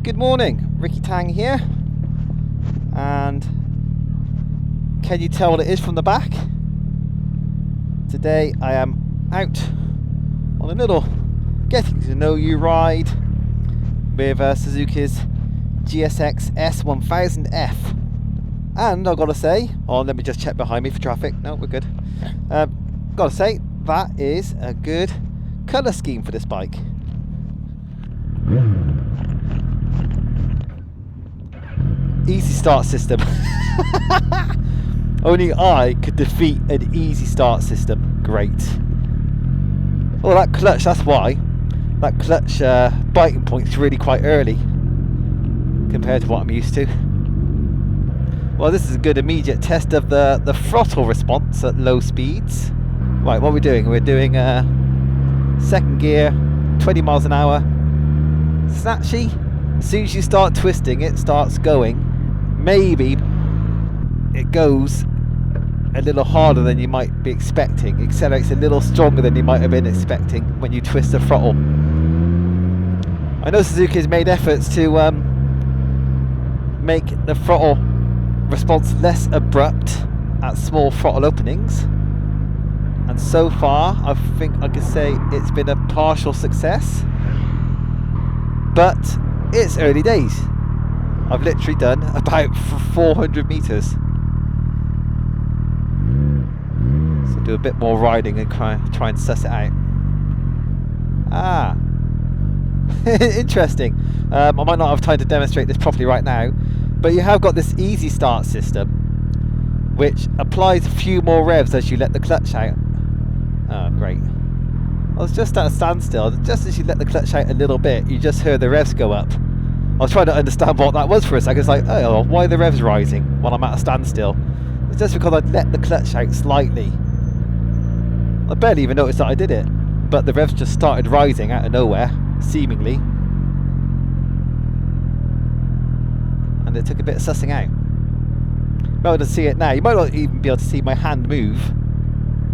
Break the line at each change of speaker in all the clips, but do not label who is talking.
Good morning, Ricky Tang here, and can you tell what it is from the back? Today I am out on a little getting to know you ride with Suzuki's GSXS1000F, and I've got to say, let me just check behind me for traffic. No, we're good. Got to say, that is a good colour scheme for this bike. Easy start system. Only I could defeat an easy start system. Great. Oh, that clutch, that's why. That clutch biting point's really quite early compared to what I'm used to. Well, this is a good immediate test of the throttle response at low speeds. Right, what are we doing? We're doing second gear, 20 miles an hour. Snatchy. As soon as you start twisting, it starts going. Maybe it goes a little harder than you might be expecting. Accelerates a little stronger than you might have been expecting when you twist the throttle. I know Suzuki has made efforts to make the throttle response less abrupt at small throttle openings, and so far I think I could say it's been a partial success, but it's early days. I've literally done about 400 meters. So do a bit more riding and try and suss it out. Interesting. I might not have time to demonstrate this properly right now, but you have got this easy start system which applies a few more revs as you let the clutch out. Oh, great. I was just at a standstill. Just as you let the clutch out a little bit, you just heard the revs go up. I was trying to understand what that was for a second. It's like, oh, why are the revs rising while I'm at a standstill? It's just because I'd let the clutch out slightly. I barely even noticed that I did it, but the revs just started rising out of nowhere, seemingly. And it took a bit of sussing out. You might be able to see it now. You might not even be able to see my hand move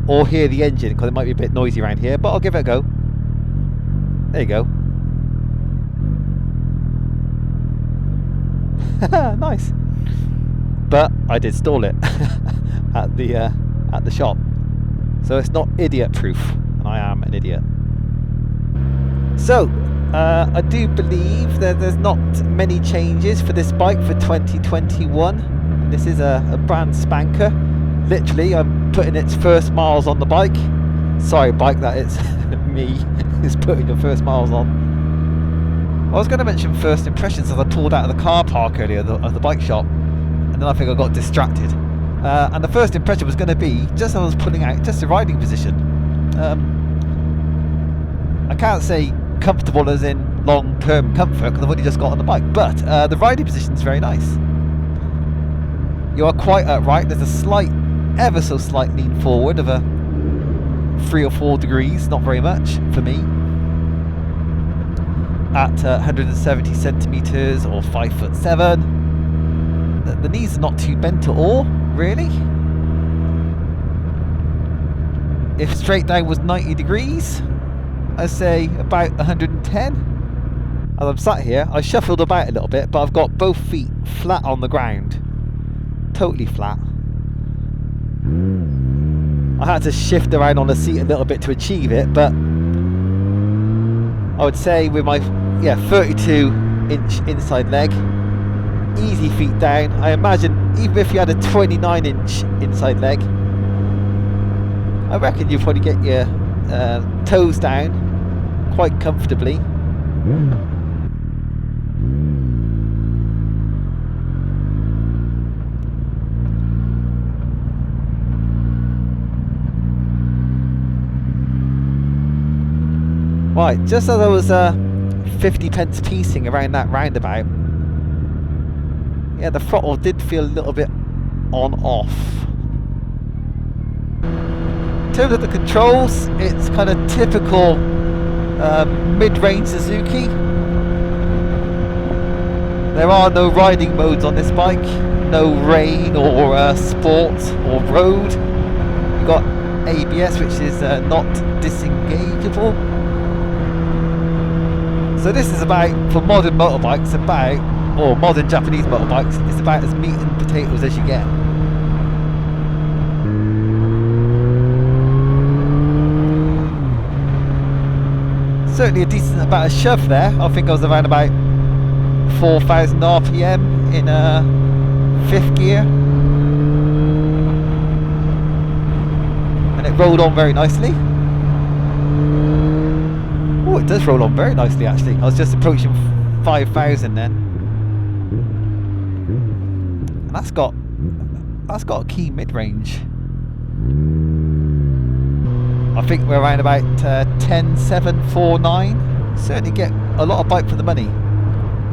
or hear the engine because it might be a bit noisy around here, but I'll give it a go. There you go. Nice. But I did stall it at the shop, so it's not idiot proof, and I am an idiot. So I do believe that there's not many changes for this bike for 2021. This is a brand spanker. Literally, I'm putting its first miles on the bike. Sorry, bike, that it's me who's putting your first miles on. I was going to mention first impressions as I pulled out of the car park earlier of the bike shop, and then I think I got distracted. And the first impression was going to be, just as I was pulling out, just the riding position. I can't say comfortable as in long-term comfort because I've only just got on the bike, but the riding position is very nice. You are quite upright. There's a slight, ever so slight lean forward of a 3 or 4 degrees, not very much for me. At 170 centimeters or 5'7". The knees are not too bent at all, really. If straight down was 90 degrees, I'd say about 110. As I'm sat here, I shuffled about a little bit, but I've got both feet flat on the ground. Totally flat. I had to shift around on the seat a little bit to achieve it, but I would say with my 32-inch inside leg, easy feet down. I imagine even if you had a 29-inch inside leg, I reckon you'd probably get your toes down quite comfortably. Right, just as I was 50 pence piecing around that roundabout, yeah, the throttle did feel a little bit on-off. In terms of the controls, it's kind of typical mid-range Suzuki. There are no riding modes on this bike, no rain or sport or road. You've got ABS, which is not disengageable. So this is about, for modern motorbikes, or modern Japanese motorbikes, it's about as meat and potatoes as you get. Certainly a decent amount of shove there. I think I was around about 4,000 RPM in 5th gear. And it rolled on very nicely. Oh, it does roll on very nicely actually. I was just approaching 5,000 then. And that's got a key mid-range. I think we're around about 10,749. Certainly get a lot of bike for the money.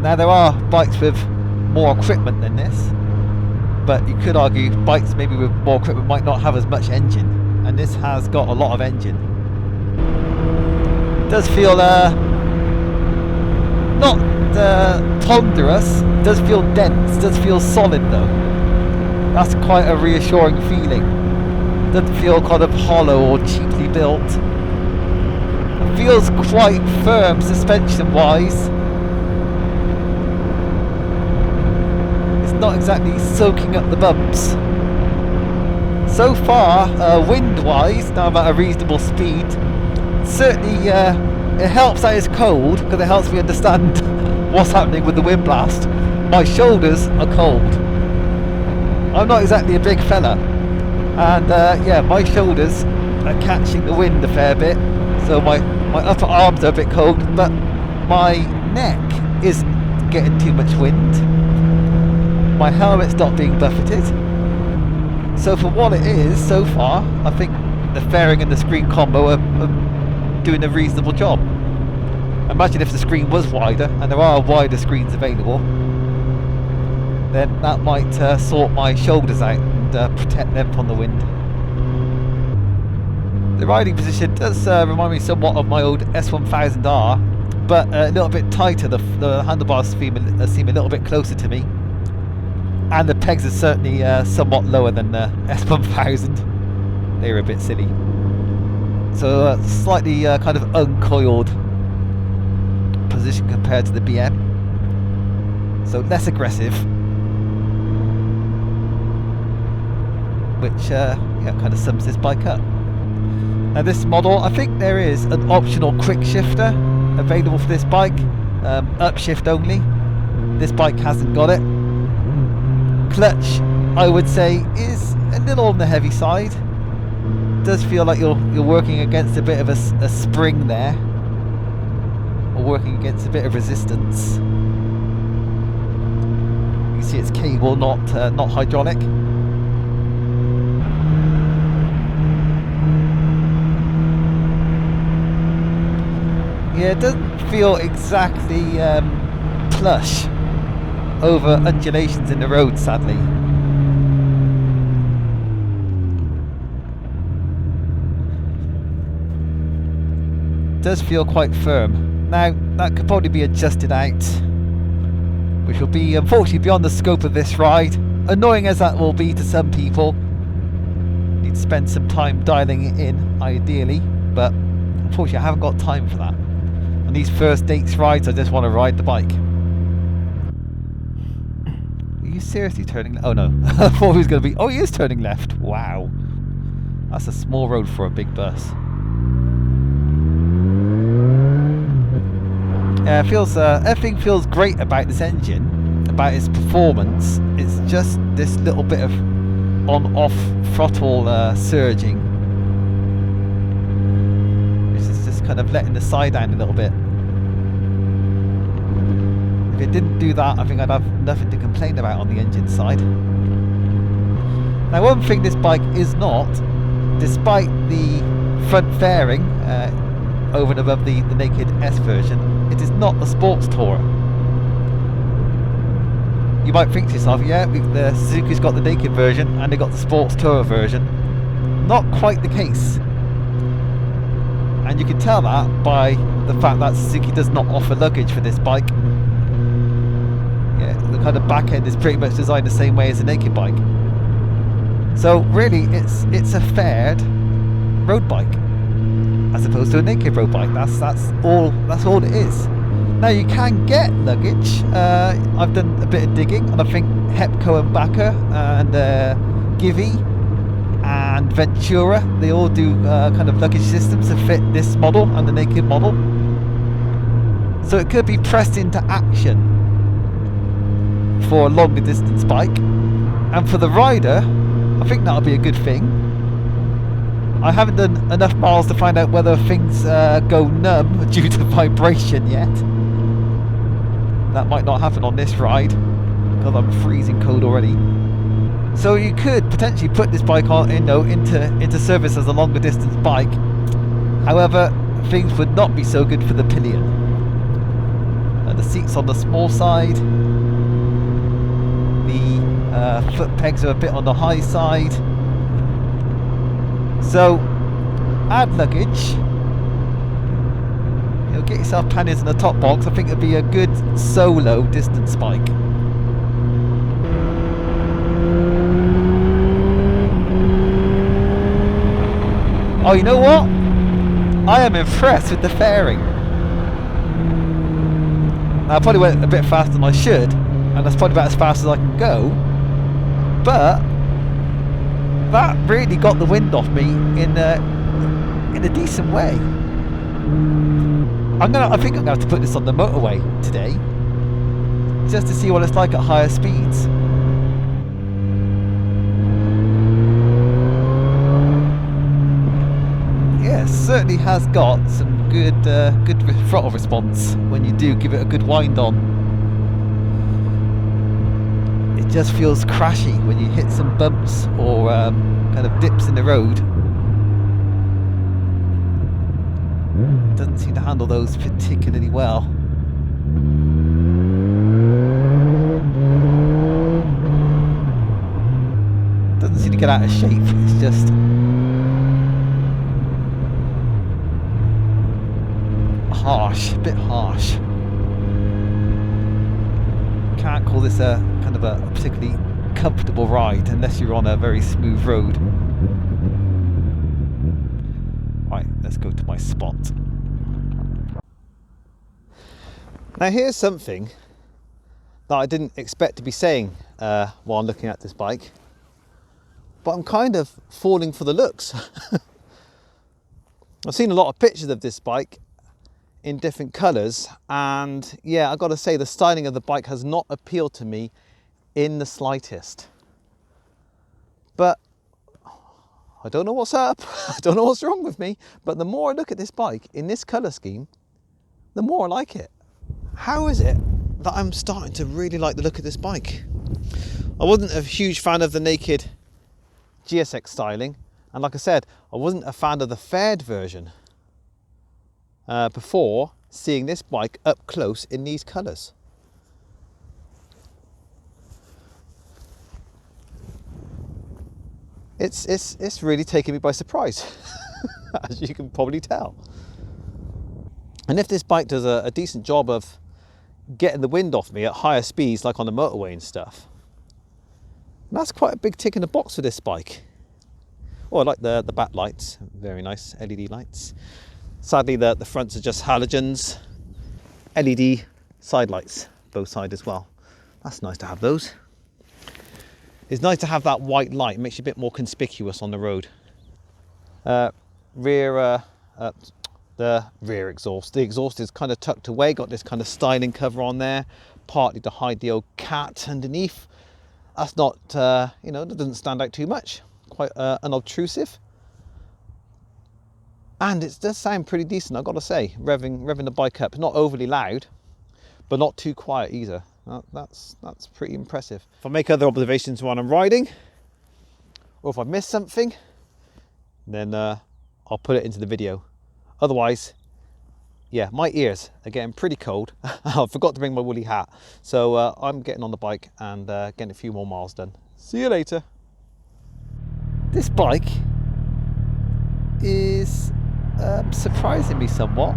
Now there are bikes with more equipment than this, but you could argue bikes maybe with more equipment might not have as much engine, and this has got a lot of engine. It does feel not ponderous, it does feel dense, it does feel solid though. That's quite a reassuring feeling. It doesn't feel kind of hollow or cheaply built. It feels quite firm suspension wise. It's not exactly soaking up the bumps. So far, wind wise, now I'm at a reasonable speed. Certainly it helps that it's cold, because it helps me understand what's happening with the Windblast. My shoulders are cold. I'm not exactly a big fella, and yeah, my shoulders are catching the wind a fair bit, so my upper arms are a bit cold, but my neck isn't getting too much wind. My helmet's not being buffeted. So for what it is so far, I think the fairing and the screen combo are doing a reasonable job. Imagine if the screen was wider, and there are wider screens available, then that might sort my shoulders out and protect them from the wind. The riding position does remind me somewhat of my old S1000R, but a little bit tighter. The handlebars seem a little bit closer to me, and the pegs are certainly somewhat lower than the S1000. They were a bit silly. So slightly kind of uncoiled position compared to the BM. So less aggressive, which yeah, kind of sums this bike up. Now this model, I think there is an optional quick shifter available for this bike, upshift only. This bike hasn't got it. Clutch, I would say, is a little on the heavy side. Does feel like you're working against a bit of a spring there, or working against a bit of resistance. You can see it's cable, not hydraulic. Yeah, it doesn't feel exactly plush over undulations in the road, sadly. It does feel quite firm. Now, that could probably be adjusted out, which will be unfortunately beyond the scope of this ride. Annoying as that will be to some people. Need to spend some time dialing it in, ideally, but unfortunately I haven't got time for that. On these first dates rides, I just want to ride the bike. Are you seriously turning left? Oh no, I thought he was going to be... Oh, he is turning left. Wow. That's a small road for a big bus. Everything feels great about this engine, about its performance. It's just this little bit of on-off throttle surging, which is just kind of letting the side down a little bit. If it didn't do that, I think I'd have nothing to complain about on the engine side. Now, one thing this bike is not, despite the front fairing over and above the naked S version, it is not the Sports Tourer. You might think to yourself, yeah, the Suzuki's got the naked version and they got the Sports Tourer version. Not quite the case. And you can tell that by the fact that Suzuki does not offer luggage for this bike. Yeah, the kind of back end is pretty much designed the same way as a naked bike. So really, it's a faired road bike, as opposed to a naked road bike. That's all it is. Now you can get luggage. I've done a bit of digging, and I think Hepco and Backer and Givy and Ventura, they all do kind of luggage systems to fit this model and the naked model. So it could be pressed into action for a longer distance bike. And for the rider, I think that'll be a good thing. I haven't done enough miles to find out whether things go numb due to vibration yet. That might not happen on this ride because I'm freezing cold already. So you could potentially put this bike on, into service as a longer distance bike. However, things would not be so good for the pillion. The seats on the small side. The foot pegs are a bit on the high side. So add luggage. You'll get yourself panniers in the top box. I think it'll be a good solo distance bike. Oh, you know what? I am impressed with the fairing. Now, I probably went a bit faster than I should, and that's probably about as fast as I can go, but that really got the wind off me in a decent way. I think I'm gonna have to put this on the motorway today, just to see what it's like at higher speeds. Yeah, it certainly has got some good throttle response when you do give it a good wind on. It just feels crashy when you hit some bumps or kind of dips in the road. Doesn't seem to handle those particularly well. Doesn't seem to get out of shape. It's just harsh, a bit harsh. Can't call this a kind of a particularly comfortable ride unless you're on a very smooth road. Right, let's go to my spot. Now here's something that I didn't expect to be saying while I'm looking at this bike, but I'm kind of falling for the looks. I've seen a lot of pictures of this bike in different colours, and yeah, I've got to say the styling of the bike has not appealed to me in the slightest. But I don't know what's up, I don't know what's wrong with me, but the more I look at this bike in this colour scheme, the more I like it. How is it that I'm starting to really like the look of this bike? I wasn't a huge fan of the naked GSX styling, and like I said, I wasn't a fan of the faired version before seeing this bike up close in these colours. It's really taken me by surprise, as you can probably tell. And if this bike does a decent job of getting the wind off me at higher speeds, like on the motorway and stuff, that's quite a big tick in the box for this bike. Oh, I like the back lights, very nice LED lights. Sadly, the fronts are just halogens. LED side lights, both sides as well. That's nice to have those. It's nice to have that white light, it makes you a bit more conspicuous on the road. The rear exhaust. The exhaust is kind of tucked away, got this kind of styling cover on there, partly to hide the old cat underneath. That's not, that doesn't stand out too much. Quite unobtrusive. And it does sound pretty decent, I've got to say. Revving the bike up, not overly loud, but not too quiet either. That's pretty impressive. If I make other observations while I'm riding, or if I miss something, then I'll put it into the video. Otherwise, yeah, my ears are getting pretty cold. I forgot to bring my woolly hat. So I'm getting on the bike and getting a few more miles done. See you later. This bike is surprising me somewhat.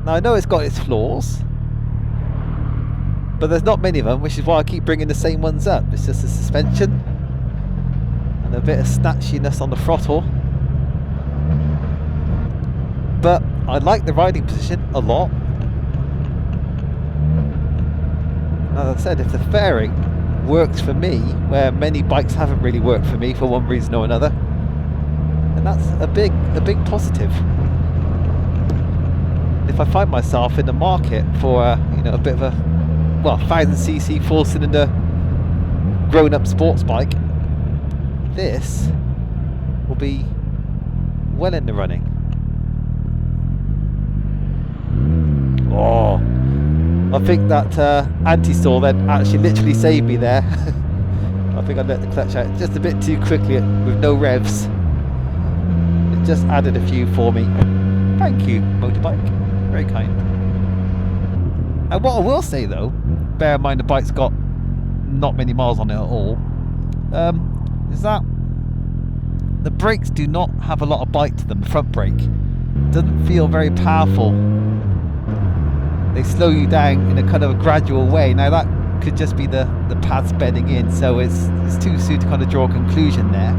Now I know it's got its flaws, but there's not many of them, which is why I keep bringing the same ones up. It's just the suspension and a bit of snatchiness on the throttle. But I like the riding position a lot. As I said, if the fairing works for me, where many bikes haven't really worked for me for one reason or another, then that's a big positive. If I find myself in the market for a bit of a 1000cc 4-cylinder grown-up sports bike, this will be well in the running. Oh, I think that anti-stall then actually literally saved me there. I think I let the clutch out just a bit too quickly with no revs. It just added a few for me. Thank you, motorbike. Very kind. And what I will say though, bear in mind the bike's got not many miles on it at all, is that the brakes do not have a lot of bite to them. The front brake doesn't feel very powerful. They slow you down in a kind of a gradual way. Now that could just be the pads bedding in, so it's too soon to kind of draw a conclusion there.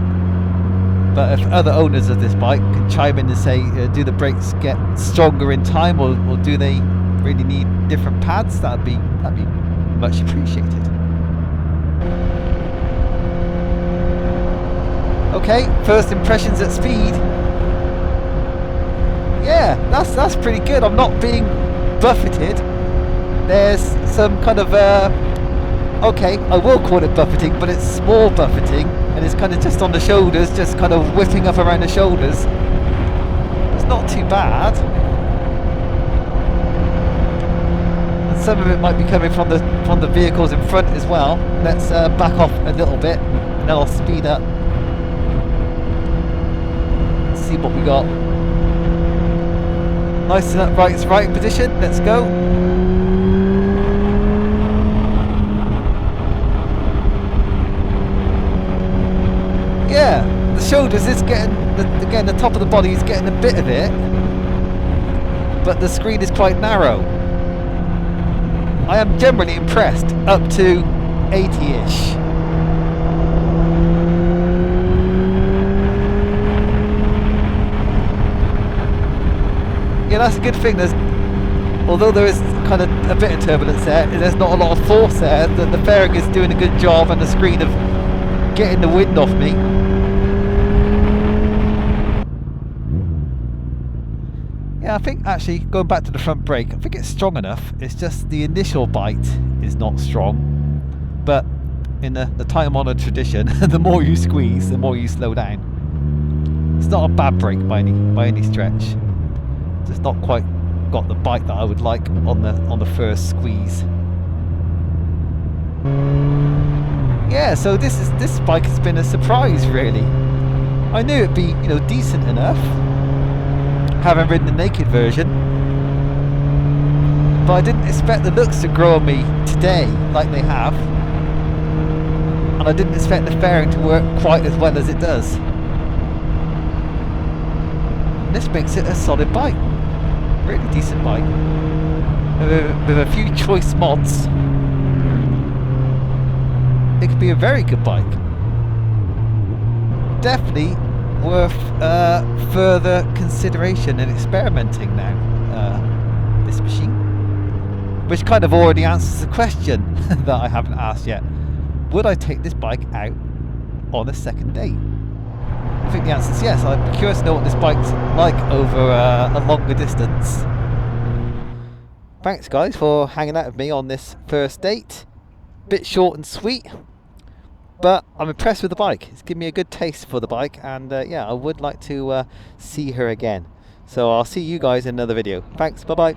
But if other owners of this bike can chime in and say, do the brakes get stronger in time, or do they really need different pads, that'd be much appreciated. Okay, first impressions at speed. Yeah, that's pretty good. I'm not being buffeted. There's some kind of okay, I will call it buffeting, but it's small buffeting, and it's kind of just on the shoulders, just kind of whipping up around the shoulders. It's not too bad. And some of it might be coming from the vehicles in front as well. Let's back off a little bit, and then I'll speed up. Let's see what we got. Nice and upright, it's right position. Let's go. Yeah, the shoulders is getting, again, the top of the body is getting a bit of it, but the screen is quite narrow. I am generally impressed up to 80-ish. Yeah, that's a good thing. Although there is kind of a bit of turbulence there's not a lot of force there. The fairing is doing a good job, and the screen of getting the wind off me. Yeah, I think actually going back to the front brake, I think it's strong enough. It's just the initial bite is not strong, but in the time-honoured tradition, the more you squeeze, the more you slow down. It's not a bad brake by any stretch. Just not quite got the bite that I would like on the first squeeze. Yeah, so this bike has been a surprise really. I knew it'd be decent enough, having ridden the naked version, but I didn't expect the looks to grow on me today like they have, and I didn't expect the fairing to work quite as well as it does. And this makes it a solid bike, really decent bike, with a few choice mods. It could be a very good bike. Definitely worth further consideration and experimenting now, this machine. Which kind of already answers the question that I haven't asked yet. Would I take this bike out on a second date? I think the answer is yes. I'm curious to know what this bike's like over a longer distance. Thanks guys for hanging out with me on this first date. Bit short and sweet, but I'm impressed with the bike. It's given me a good taste for the bike, and yeah, I would like to see her again. So I'll see you guys in another video. Thanks, bye bye.